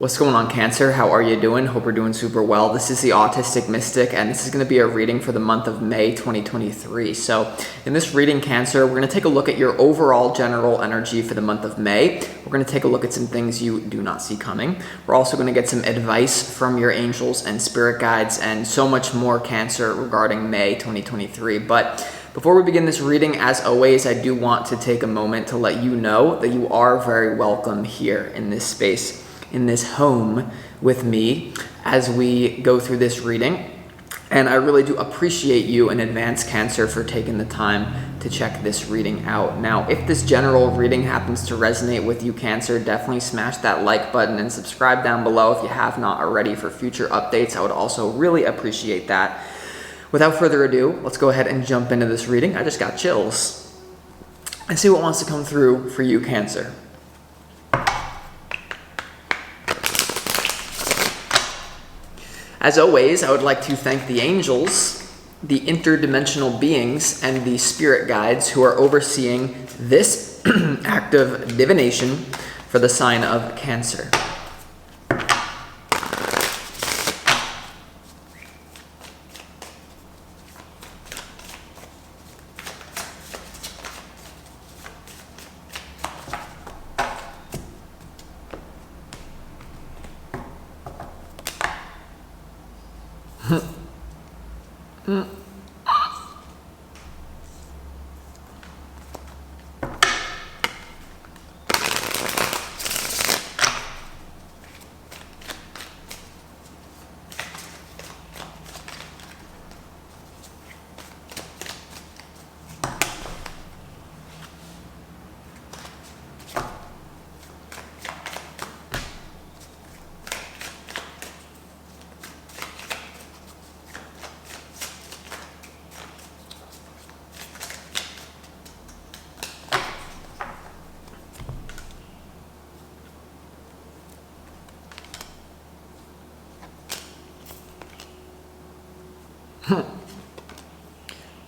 What's going on, Cancer? How are you doing? Hope you're doing super well. This is the Autistic Mystic, and this is going to be a reading for the month of May 2023. So in this reading, Cancer, we're going to take a look at your overall general energy for the month of May. We're going to take a look at some things you do not see coming. We're also going to get some advice from your angels and spirit guides and so much more, Cancer, regarding May 2023. But before we begin this reading, as always, I do want to take a moment to let you know that you are very welcome here in this space, in this home with me as we go through this reading. And I really do appreciate you in advance, Cancer, for taking the time to check this reading out. Now, if this general reading happens to resonate with you, Cancer, definitely smash that like button and subscribe down below if you have not already for future updates. I would also really appreciate that. Without further ado, let's go ahead and jump into this reading. I just got chills. And see what wants to come through for you, Cancer. As always, I would like to thank the angels, the interdimensional beings, and the spirit guides who are overseeing this act of divination for the sign of Cancer.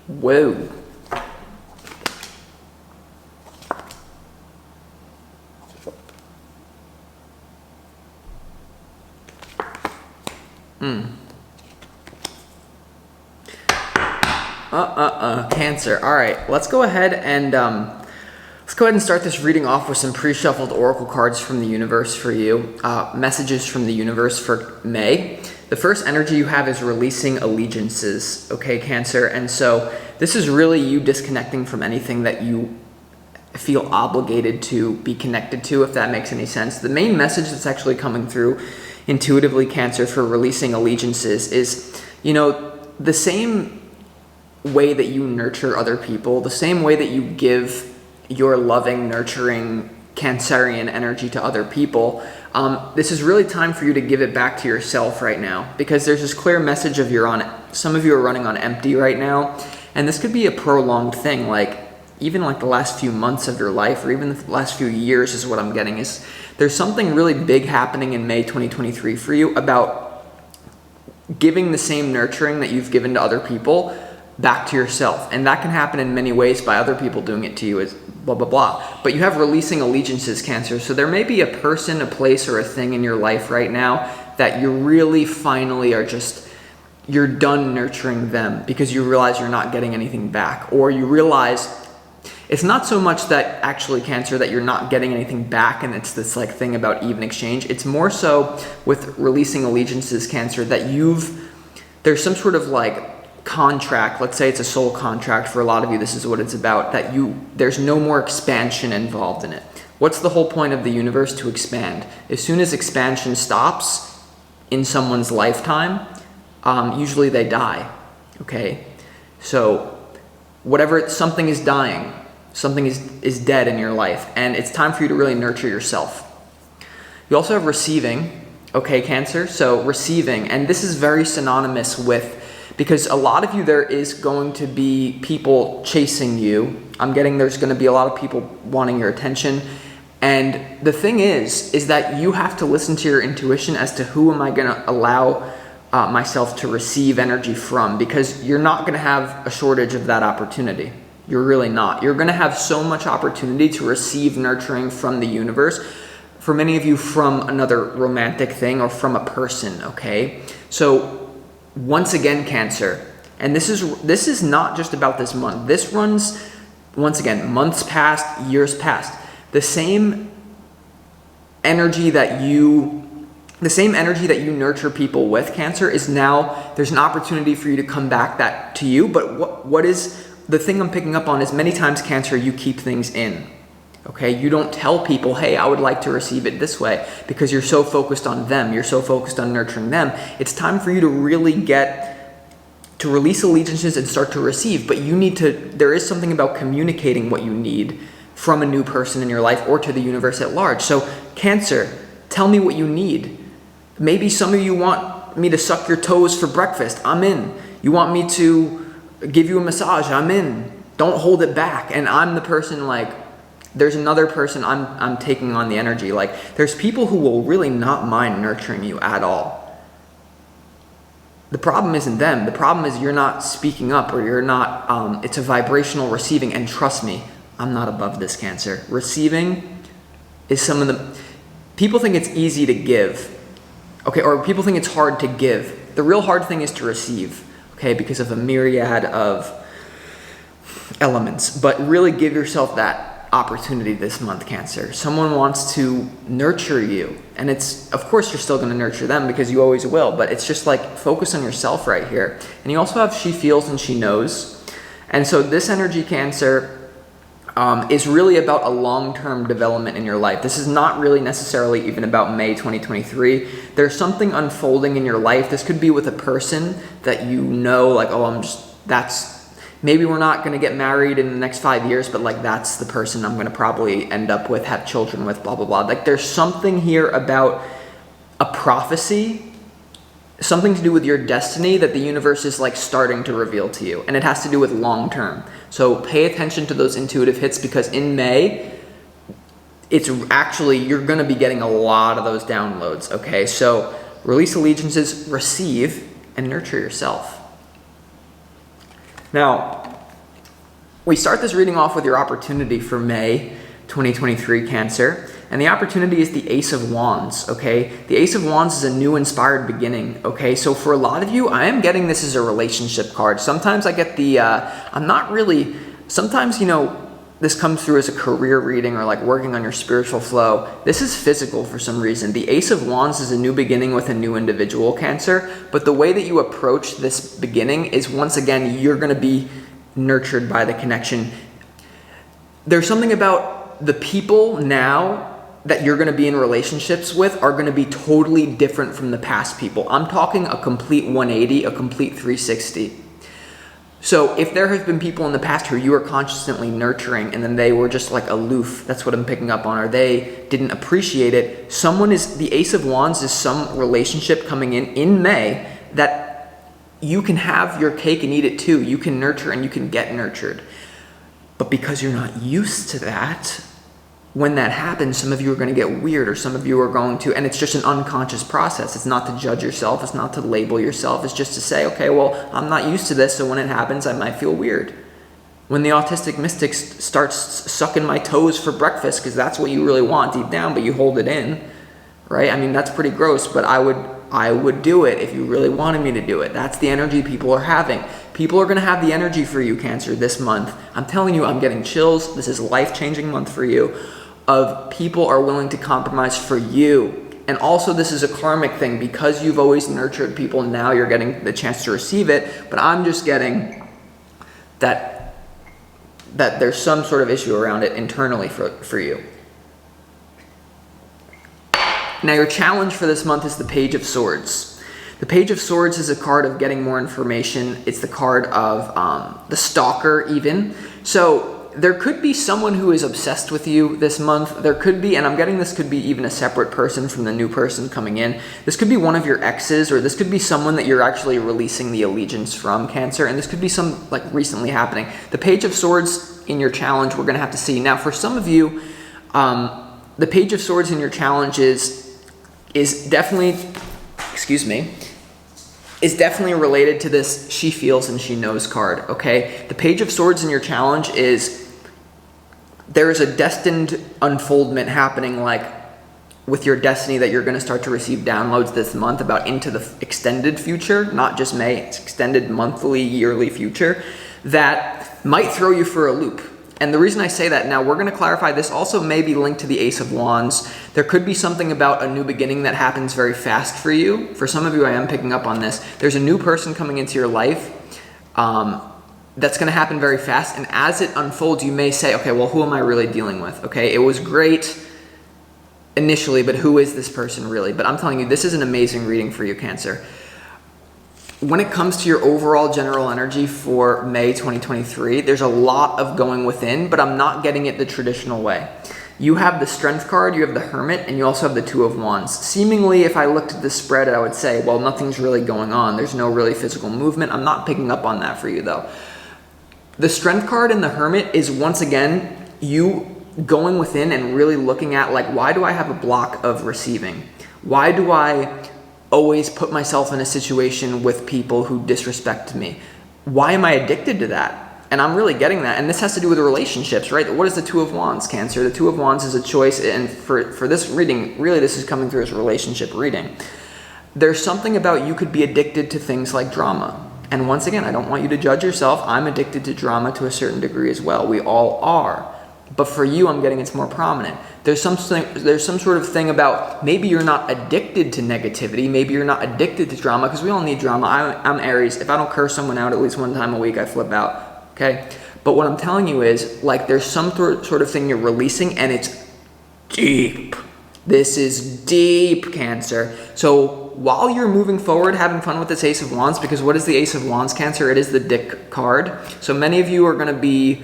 Whoa. Cancer. All right, let's go ahead and start this reading off with some pre-shuffled oracle cards from the universe for you. Messages from the universe for May. The first energy you have is releasing allegiances, okay, Cancer? And so this is really you disconnecting from anything that you feel obligated to be connected to, if that makes any sense. The main message that's actually coming through intuitively, Cancer, for releasing allegiances is, the same way that you nurture other people, the same way that you give your loving, nurturing Cancerian energy to other people, this is really time for you to give it back to yourself right now, because there's this clear message of some of you are running on empty right now, and this could be a prolonged thing, even the last few months of your life, or even the last few years is what I'm getting. Is there's something really big happening in May 2023 for you about giving the same nurturing that you've given to other people back to yourself. And that can happen in many ways by other people doing it to you, as blah, blah, blah. But you have releasing allegiances, Cancer. So there may be a person, a place, or a thing in your life right now that you really finally you're done nurturing them because you realize you're not getting anything back. Or you realize it's not so much that actually, Cancer, that you're not getting anything back and it's this thing about even exchange. It's more so with releasing allegiances, Cancer, that there's some sort of contract. Let's say it's a soul contract for a lot of you. This is what it's about, that there's no more expansion involved in it. What's the whole point of the universe? To expand. As soon as expansion stops in someone's lifetime, usually they die. Okay, so something is dying, something is dead in your life, and it's time for you to really nurture yourself. You also have receiving, okay, Cancer? So receiving, and this is very synonymous with, because a lot of you, there is going to be people chasing you. I'm getting there's going to be a lot of people wanting your attention. And the thing is that you have to listen to your intuition as to who am I going to allow myself to receive energy from, because you're not going to have a shortage of that opportunity. You're really not. You're going to have so much opportunity to receive nurturing from the universe for many of you from another romantic thing or from a person, okay? So once again, Cancer, and this is not just about this month. This runs, once again, months past, years past. The same energy that you nurture people with, Cancer, is now, there's an opportunity for you to come back that to you. But what is the thing I'm picking up on is many times, Cancer, you keep things in. Okay, you don't tell people, hey, I would like to receive it this way, because you're so focused on them. You're so focused on nurturing them. It's time for you to really get to release allegiances and start to receive. But you need to, there is something about communicating what you need from a new person in your life or to the universe at large. So Cancer, tell me what you need. Maybe some of you want me to suck your toes for breakfast. I'm in. You want me to give you a massage. I'm in. Don't hold it back. And I'm the person, like, there's another person I'm taking on the energy. Like, there's people who will really not mind nurturing you at all. The problem isn't them. The problem is you're not speaking up, or you're not, it's a vibrational receiving. And trust me, I'm not above this, Cancer. Receiving is some of the, people think it's easy to give, okay, or people think it's hard to give. The real hard thing is to receive, okay, because of a myriad of elements. But really give yourself that opportunity this month, Cancer. Someone wants to nurture you, and it's, of course, you're still going to nurture them because you always will, but it's just like focus on yourself right here. And you also have she feels and she knows. And so this energy, Cancer, is really about a long-term development in your life. This is not really necessarily even about May 2023. There's something unfolding in your life. This could be with a person that you know, like, oh, maybe we're not going to get married in the next 5 years, but like that's the person I'm going to probably end up with, have children with, blah, blah, blah. Like there's something here about a prophecy, something to do with your destiny that the universe is like starting to reveal to you. And it has to do with long term. So pay attention to those intuitive hits, because in May, it's actually, you're going to be getting a lot of those downloads. Okay. So release allegiances, receive, and nurture yourself. Now, we start this reading off with your opportunity for May 2023, Cancer. And the opportunity is the Ace of Wands, okay? The Ace of Wands is a new inspired beginning, okay? So for a lot of you, I am getting this as a relationship card. Sometimes I get the, sometimes, you know, this comes through as a career reading or like working on your spiritual flow. This is physical for some reason. The Ace of Wands is a new beginning with a new individual, Cancer. But the way that you approach this beginning is, once again, you're going to be nurtured by the connection. There's something about the people now that you're going to be in relationships with are going to be totally different from the past people. I'm talking a complete 180, a complete 360. So if there have been people in the past who you are consistently nurturing and then they were just like aloof, that's what I'm picking up on, or they didn't appreciate it, the Ace of Wands is some relationship coming in May that you can have your cake and eat it too. You can nurture and you can get nurtured. But because you're not used to that, when that happens, some of you are going to get weird, or some of you are going to, and it's just an unconscious process. It's not to judge yourself. It's not to label yourself. It's just to say, okay, well, I'm not used to this, so when it happens, I might feel weird. When the autistic mystic starts sucking my toes for breakfast, because that's what you really want deep down, but you hold it in, right? I mean, that's pretty gross, but I would do it if you really wanted me to do it. That's the energy people are having. People are going to have the energy for you, Cancer, this month. I'm telling you, I'm getting chills. This is a life-changing month for you. Of people are willing to compromise for you. And also, this is a karmic thing, because you've always nurtured people. Now you're getting the chance to receive it, but I'm just getting that there's some sort of issue around it internally for you. Now your challenge for this month is the Page of Swords. The Page of Swords is a card of getting more information. It's the card of the stalker even. So there could be someone who is obsessed with you this month. There could be, and I'm getting this could be even a separate person from the new person coming in. This could be one of your exes, or this could be someone that you're actually releasing the allegiance from, Cancer. And this could be some like recently happening. The Page of Swords in your challenge, we're going to have to see. Now, for some of you, the Page of Swords in your challenge is definitely, is definitely related to this she feels and she knows card, okay? The Page of Swords in your challenge is, there is a destined unfoldment happening, like with your destiny that you're going to start to receive downloads this month about into the extended future, not just May, it's extended monthly, yearly future, that might throw you for a loop. And the reason I say that, now we're going to clarify, this also may be linked to the Ace of Wands. There could be something about a new beginning that happens very fast for you. For some of you, I am picking up on this. There's a new person coming into your life that's going to happen very fast. And as it unfolds, you may say, okay, well, who am I really dealing with? Okay, it was great initially, but who is this person really? But I'm telling you, this is an amazing reading for you, Cancer. When it comes to your overall general energy for May 2023, there's a lot of going within, but I'm not getting it the traditional way. You have the Strength card, you have the Hermit, and you also have the Two of Wands. Seemingly, if I looked at the spread, I would say, well, nothing's really going on. There's no really physical movement. I'm not picking up on that for you, though. The Strength card and the Hermit is, once again, you going within and really looking at, like, why do I have a block of receiving? Why do I always put myself in a situation with people who disrespect me? Why am I addicted to that? And I'm really getting that. And this has to do with relationships, right? What is the Two of Wands, Cancer? The Two of Wands is a choice. And for this reading, really this is coming through as a relationship reading. There's something about you could be addicted to things like drama. And once again, I don't want you to judge yourself. I'm addicted to drama to a certain degree as well. We all are. But for you, I'm getting it's more prominent. There's some sort of thing about maybe you're not addicted to negativity. Maybe you're not addicted to drama, because we all need drama. I'm Aries. If I don't curse someone out at least one time a week, I flip out. Okay? But what I'm telling you is, like, there's some sort of thing you're releasing, and it's deep. This is deep, Cancer. So while you're moving forward, having fun with this Ace of Wands, because what is the Ace of Wands, Cancer? It is the Dick card. So many of you are going to be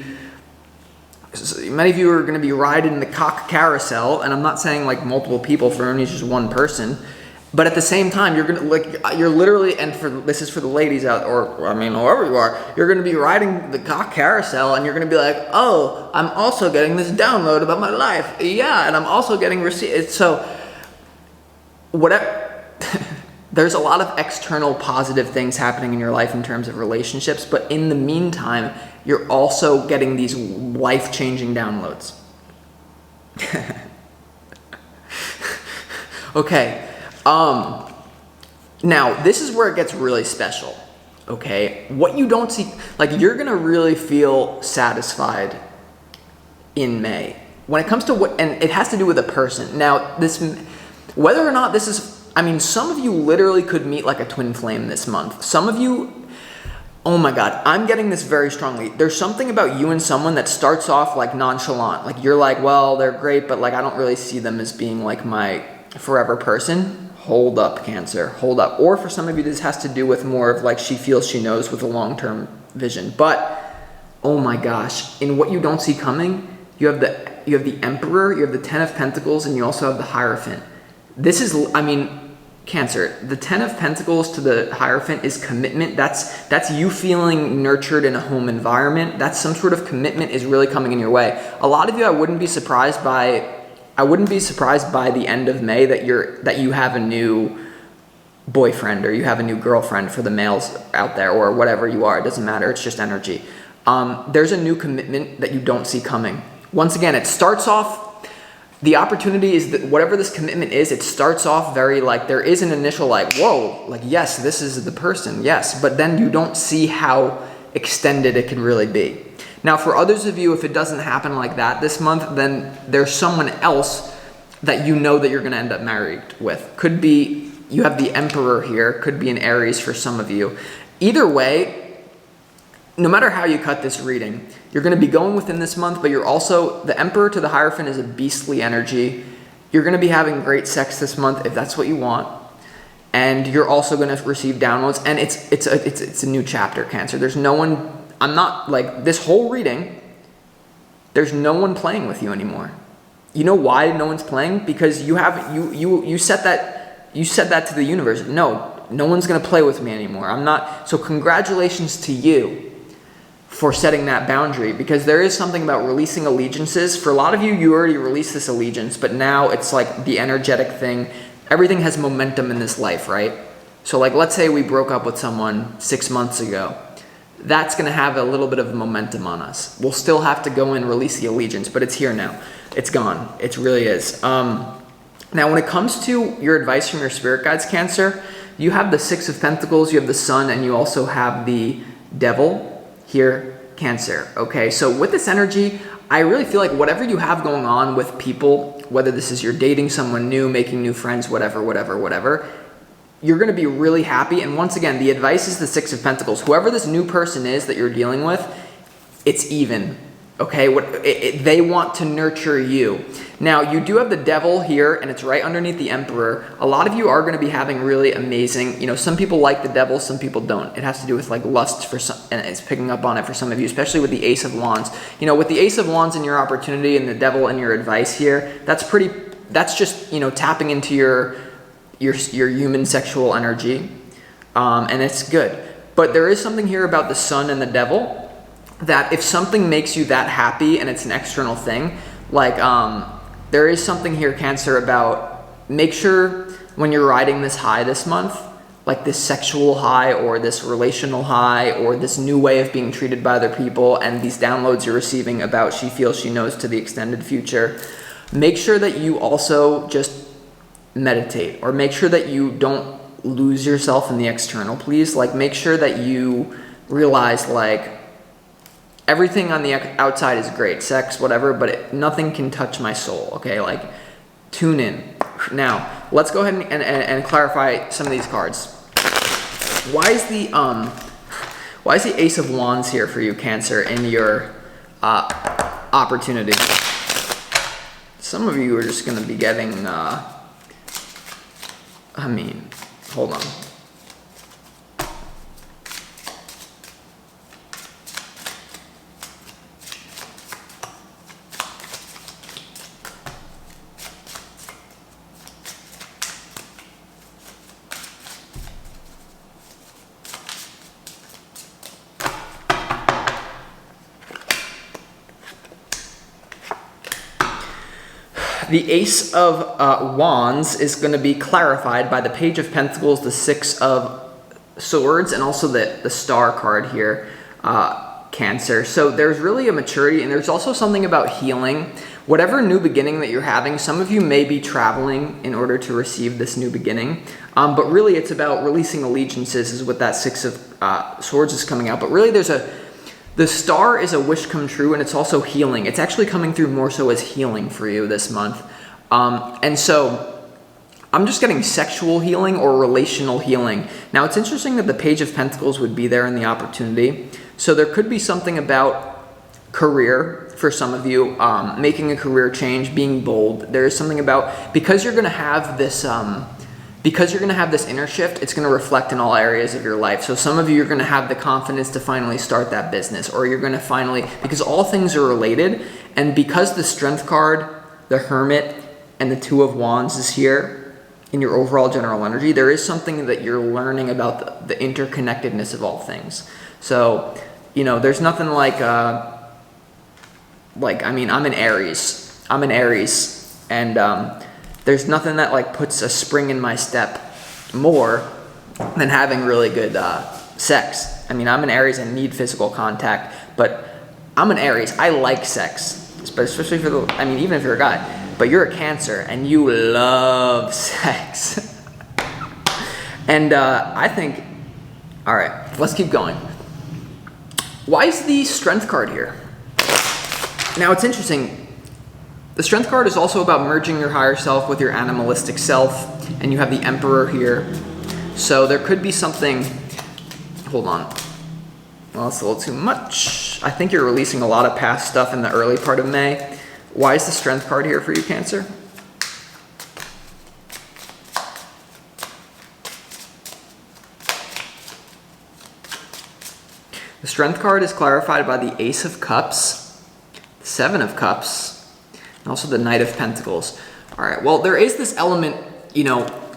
riding the cock carousel, and I'm not saying like multiple people, for only just one person, but at the same time, you're literally, and this is for the ladies out, or I mean, whoever you are, you're going to be riding the cock carousel, and you're going to be like, oh, I'm also getting this download about my life, yeah, and I'm also getting received. So whatever. There's a lot of external positive things happening in your life in terms of relationships, but in the meantime, you're also getting these life-changing downloads. Okay. Now, this is where it gets really special. Okay? What you don't see, like, you're going to really feel satisfied in May. When it comes to what, and it has to do with a person. Now, whether or not this is, I mean, some of you literally could meet like a twin flame this month. Some of you, oh my God, I'm getting this very strongly. There's something about you and someone that starts off like nonchalant. Like you're like, well, they're great, but like I don't really see them as being like my forever person. Hold up, Cancer, hold up. Or for some of you, this has to do with more of like she feels she knows with a long-term vision. But oh my gosh, in what you don't see coming, you have the Emperor, you have the Ten of Pentacles, and you also have the Hierophant. This is, I mean, Cancer, the Ten of Pentacles to the Hierophant is commitment. That's you feeling nurtured in a home environment. That's some sort of commitment is really coming in your way. A lot of you, I wouldn't be surprised by the end of May that you have a new boyfriend or you have a new girlfriend, for the males out there, or whatever you are. It doesn't matter. It's just energy. There's a new commitment that you don't see coming. Once again, it starts off, the opportunity is that whatever this commitment is, it starts off very like, there is an initial like, whoa, like, yes, this is the person, yes. But then you don't see how extended it can really be. Now, for others of you, if it doesn't happen like that this month, then there's someone else that you know that you're going to end up married with. Could be, you have the Emperor here, could be an Aries for some of you. Either way, no matter how you cut this reading, you're going to be going within this month, but you're also, the Emperor to the Hierophant is a beastly energy. You're going to be having great sex this month if that's what you want. And you're also going to receive downloads, and it's a new chapter, Cancer. There's no one, I'm not, like, this whole reading, there's no one playing with you anymore. You know why no one's playing? Because you set that to the universe. No one's going to play with me anymore. I'm not, so congratulations to you for setting that boundary, because there is something about releasing allegiances. For a lot of you, you already released this allegiance, but now it's like the energetic thing. Everything has momentum in this life, right? So like, let's say we broke up with someone 6 months ago. That's going to have a little bit of momentum on us. We'll still have to go and release the allegiance, but it's here now. It's gone. It really is. Now, when it comes to your advice from your spirit guides, Cancer, you have the Six of Pentacles, you have the Sun, and you also have the Devil here, Cancer. Okay, so with this energy, I really feel like whatever you have going on with people, whether this is you're dating someone new, making new friends, whatever, you're going to be really happy. And once again, the advice is the Six of Pentacles. Whoever this new person is that you're dealing with, it's even. Okay, they want to nurture you. Now, you do have the Devil here, and it's right underneath the Emperor. A lot of you are going to be having really amazing, some people like the Devil, some people don't. It has to do with like lust for some, and it's picking up on it for some of you, especially with the Ace of Wands. With the Ace of Wands and your opportunity and the Devil and your advice here, that's just, tapping into your human sexual energy, and it's good. But there is something here about the Sun and the Devil, that if something makes you that happy and it's an external thing, like there is something here, Cancer, about make sure when you're riding this high this month, like this sexual high or this relational high or this new way of being treated by other people and these downloads you're receiving about she feels she knows to the extended future, make sure that you also just meditate, or make sure that you don't lose yourself in the external, please. Like, make sure that you realize, like, everything on the outside is great, sex, whatever, but nothing can touch my soul, okay? Like, tune in. Now, let's go ahead and clarify some of these cards. Why is the Ace of Wands here for you, Cancer, in your opportunity? Some of you are just going to be getting, hold on. The Ace of Wands is going to be clarified by the Page of Pentacles, the Six of Swords, and also the Star card here, Cancer. So there's really a maturity, and there's also something about healing. Whatever new beginning that you're having, some of you may be traveling in order to receive this new beginning, but really it's about releasing allegiances is what that Six of Swords is coming out. But really the Star is a wish come true, and it's also healing. It's actually coming through more so as healing for you this month. And so I'm just getting sexual healing or relational healing. Now, it's interesting that the Page of Pentacles would be there in the opportunity. So there could be something about career for some of you, making a career change, being bold. There is something about, because you're going to have this inner shift, it's going to reflect in all areas of your life. So some of you are going to have the confidence to finally start that business, or you're going to finally, because all things are related, and because the Strength card, the Hermit, and the Two of Wands is here in your overall general energy, there is something that you're learning about the interconnectedness of all things. So, there's nothing like I'm in Aries. And there's nothing that like puts a spring in my step more than having really good sex. I'm an Aries and need physical contact, but I'm an Aries. I like sex, especially even if you're a guy, but you're a Cancer and you love sex. And I think, all right, let's keep going. Why is the Strength card here? Now, it's interesting. The Strength card is also about merging your higher self with your animalistic self, and you have the Emperor here. So there could be something, hold on. Well, it's a little too much. I think you're releasing a lot of past stuff in the early part of May. Why is the Strength card here for you, Cancer? The Strength card is clarified by the Ace of Cups, the Seven of Cups, and also the Knight of Pentacles. All right, well, there is this element,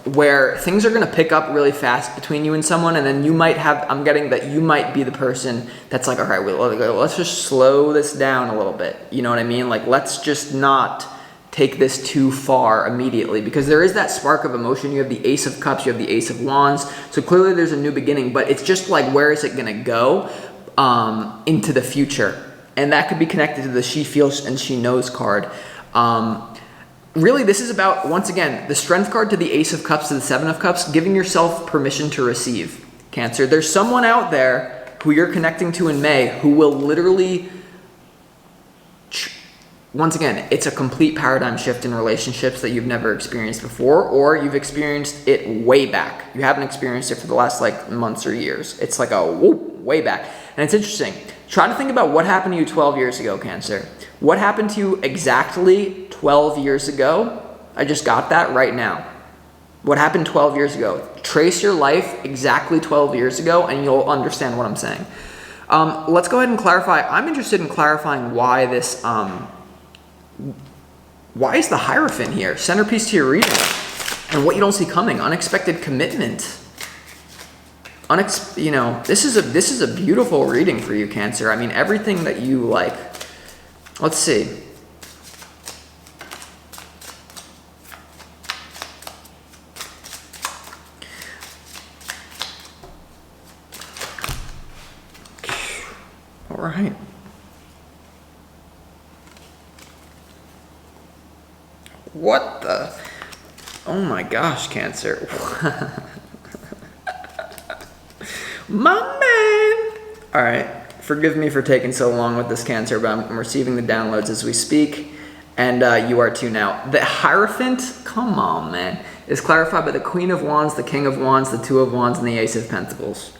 where things are going to pick up really fast between you and someone, and then you might have, I'm getting that you might be the person that's like, all right, let's just slow this down a little bit. You know what I mean? Like, let's just not take this too far immediately, because there is that spark of emotion. You have the Ace of Cups, you have the Ace of Wands. So clearly there's a new beginning, but it's just like, where is it going to go into the future? And that could be connected to the She Feels and She Knows card. really, this is about, once again, the Strength card to the Ace of Cups to the Seven of Cups, giving yourself permission to receive, Cancer. There's someone out there who you're connecting to in May who will literally, once again, it's a complete paradigm shift in relationships that you've never experienced before, or you've experienced it way back. You haven't experienced it for the last like months or years. It's like a whoop, way back. And it's interesting. Try to think about what happened to you 12 years ago, Cancer. What happened to you exactly 12 years ago? I just got that right now. What happened 12 years ago? Trace your life exactly 12 years ago and you'll understand what I'm saying. Let's go ahead and clarify. I'm interested in clarifying why this, why is the Hierophant here? Centerpiece to your reading. And what you don't see coming. Unexpected commitment. You know, this is a beautiful reading for you, Cancer. I mean, everything that you like. Let's see. All right. What the? Oh my gosh, Cancer. My man. All right. Forgive me for taking so long with this, Cancer, but I'm receiving the downloads as we speak, and you are too now. The Hierophant, come on, man, is clarified by the Queen of Wands, the King of Wands, the Two of Wands, and the Ace of Pentacles.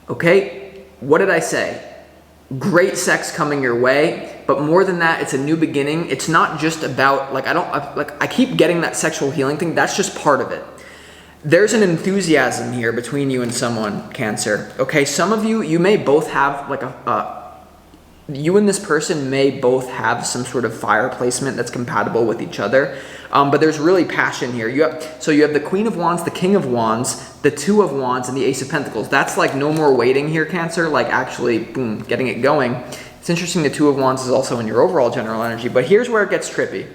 Okay, what did I say? Great sex coming your way, but more than that, it's a new beginning. It's not just about, like, I keep getting that sexual healing thing. That's just part of it. There's an enthusiasm here between you and someone, Cancer. Okay, some of you, you may both have like you and this person may both have some sort of fire placement that's compatible with each other. But there's really passion here. You have the Queen of Wands, the King of Wands, the Two of Wands, and the Ace of Pentacles. That's like no more waiting here, Cancer, like actually, boom, getting it going. It's interesting the Two of Wands is also in your overall general energy, but here's where it gets trippy.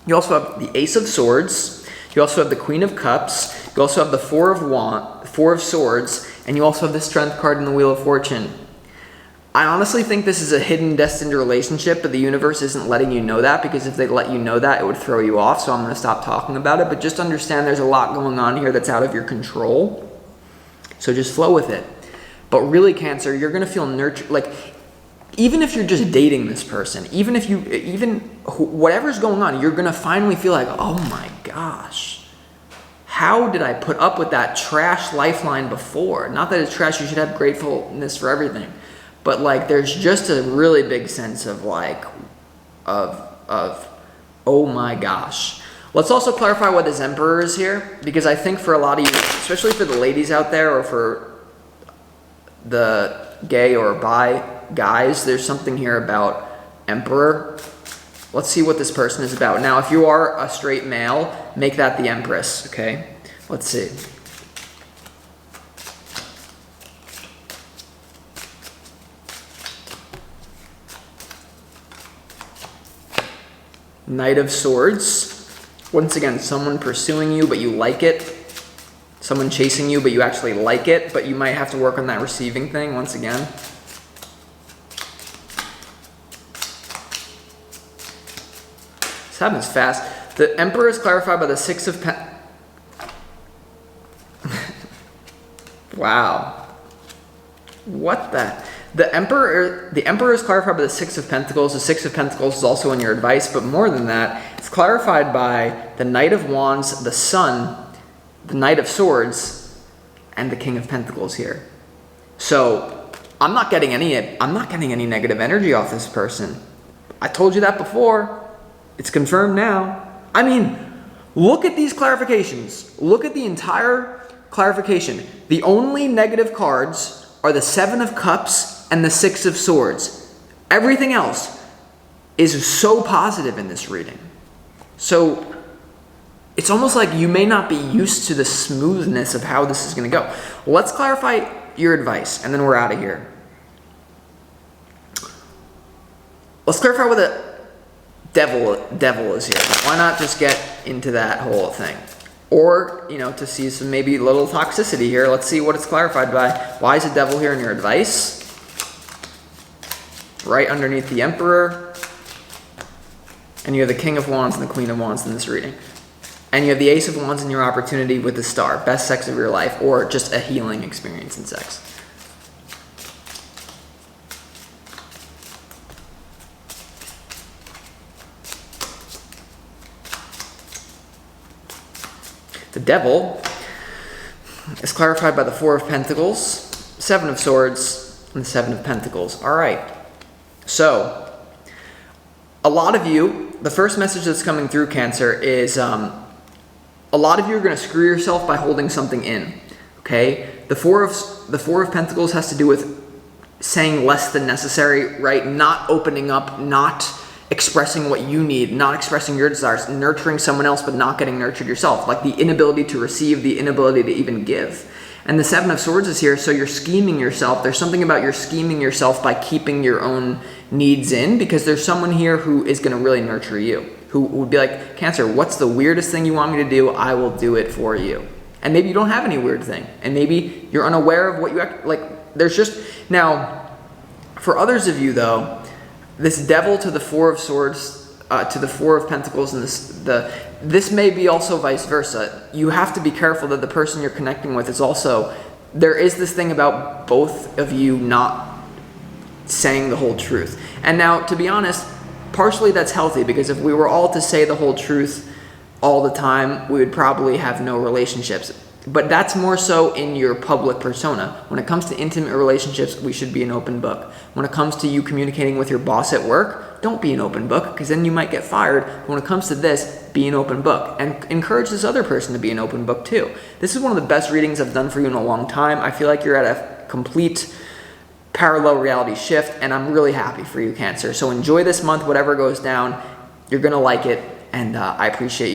You also have the Ace of Swords. You also have the Queen of Cups. You also have the Four of Swords, and you also have the Strength card in the Wheel of Fortune. I honestly think this is a hidden destined relationship, but the universe isn't letting you know that, because if they let you know that, it would throw you off, so I'm going to stop talking about it. But just understand there's a lot going on here that's out of your control, so just flow with it. But really, Cancer, you're going to feel nurtured, like, even if you're just dating this person, even whatever's going on, you're going to finally feel like, oh my gosh, how did I put up with that trash lifeline before? Not that it's trash, you should have gratefulness for everything. But like, there's just a really big sense of like, of oh my gosh. Let's also clarify what this Emperor is here, because I think for a lot of you, especially for the ladies out there, or for the gay or bi guys, there's something here about Emperor. Let's see what this person is about. Now, if you are a straight male, make that the Empress, okay? Let's see. Knight of Swords. Once again, someone pursuing you, but you like it. Someone chasing you, but you actually like it, but you might have to work on that receiving thing once again. This happens fast. The Emperor is clarified by the Six of Pentacles. Wow. What the? The Emperor is clarified by the Six of Pentacles. The Six of Pentacles is also in your advice, but more than that, it's clarified by the Knight of Wands, the Sun, the Knight of Swords, and the King of Pentacles here. So I'm not getting any negative energy off this person. I told you that before. It's confirmed now. I mean, look at these clarifications. Look at the entire clarification. The only negative cards are the Seven of Cups and the Six of Swords. Everything else is so positive in this reading. So it's almost like you may not be used to the smoothness of how this is going to go. Let's clarify your advice, and then we're out of here. Let's clarify what the devil is here. Why not just get into that whole thing? Or, you know, to see some maybe little toxicity here, let's see what it's clarified by. Why is the devil here in your advice? Right underneath the Emperor. And you have the King of Wands and the Queen of Wands in this reading. And you have the Ace of Wands in your opportunity with the Star, best sex of your life, or just a healing experience in sex. The Devil is clarified by the Four of Pentacles, Seven of Swords, and the Seven of Pentacles. All right. So, a lot of you, the first message that's coming through, Cancer, is a lot of you are going to screw yourself by holding something in. Okay? The Four of Pentacles has to do with saying less than necessary, right? Not opening up, not expressing what you need, not expressing your desires, nurturing someone else but not getting nurtured yourself, like the inability to receive, the inability to even give. And the Seven of Swords is here, so you're scheming yourself. There's something about you're scheming yourself by keeping your own needs in, because there's someone here who is going to really nurture you, who would be like, Cancer, what's the weirdest thing you want me to do? I will do it for you. And maybe you don't have any weird thing, and maybe you're unaware of what you act like. There's just, now, for others of you though, this Devil to the Four of Swords, to the Four of Pentacles, and this may be also vice versa. You have to be careful that the person you're connecting with is also, there is this thing about both of you not saying the whole truth. And now, to be honest, partially that's healthy, because if we were all to say the whole truth all the time, we would probably have no relationships. But that's more so in your public persona. When it comes to intimate relationships, we should be an open book. When it comes to you communicating with your boss at work, don't be an open book, because then you might get fired. But when it comes to this, be an open book. And encourage this other person to be an open book too. This is one of the best readings I've done for you in a long time. I feel like you're at a complete parallel reality shift, and I'm really happy for you, Cancer. So enjoy this month, whatever goes down. You're going to like it, and I appreciate you.